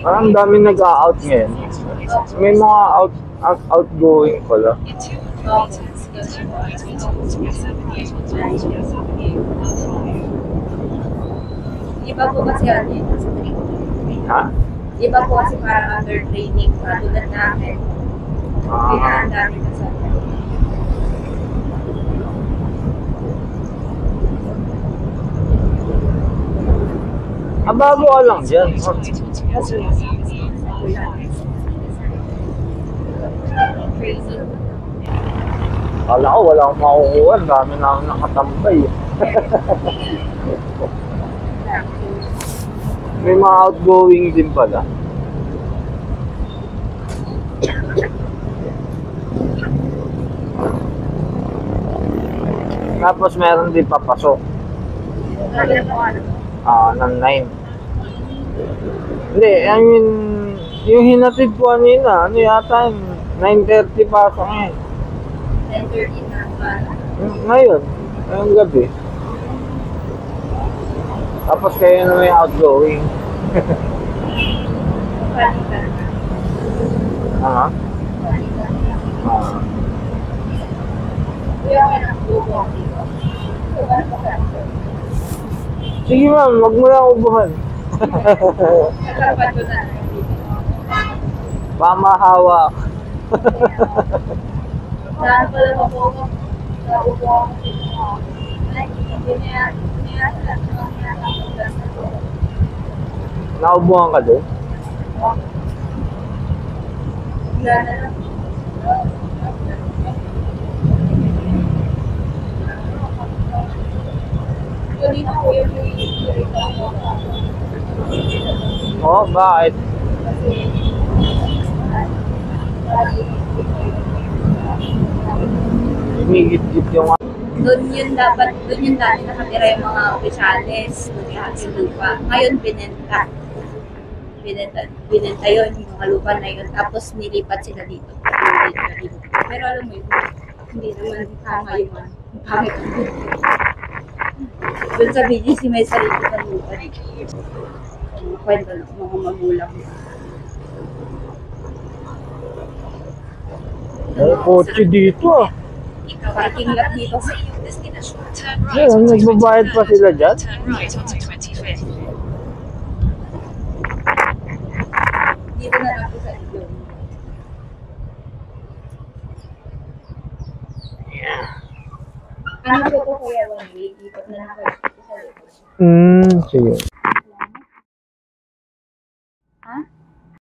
Parang dami nag-out ngayon. May mga outgoing pala. Iba po kasi ano yun? Ha? Iba po kasi parang under training pa tulad namin. Kaya ang dami na sa Ababo ka lang dyan. crazy. Kala ko wala akong makukuha. Ang dami na akong nakatambay. May mga outgoing din pala. Tapos meron din papasok. Ng 9. Hindi, I mean, yung hinatid ko kanina, ano yata yun, 9:30 pasok ngayon. 10:30 na ba? Ngayong gabi. Tapos kayo na may outgoing. Palitan. Aha. Kaya may nakuha dito. Sige ma'am, wag mo lang ubuhan. Nagkaroon ko na. Pamahawak. Saan pala mabuha? Naupo ako. Naubuhan ka doon? Oh, bakit? Humigit-git yung Doon yun dati nakatira yung mga opisyalis. Doon pa. Ngayon binenta yun, yung mga lupa na yun. Tapos nilipat sila dito. Pero alam mo yun, hindi naman tama yung pangit. Doon sa BGC may sarili ng lupa dito. Kwento ng mga magulang. may kotse dito ah. Parking lot dito. Ayun, nagbabayad pa sila dyan? Dito na lang po sa ilong. Ano po po kuya, 1 week? Ikot na lang kayo sa ilong. Sige.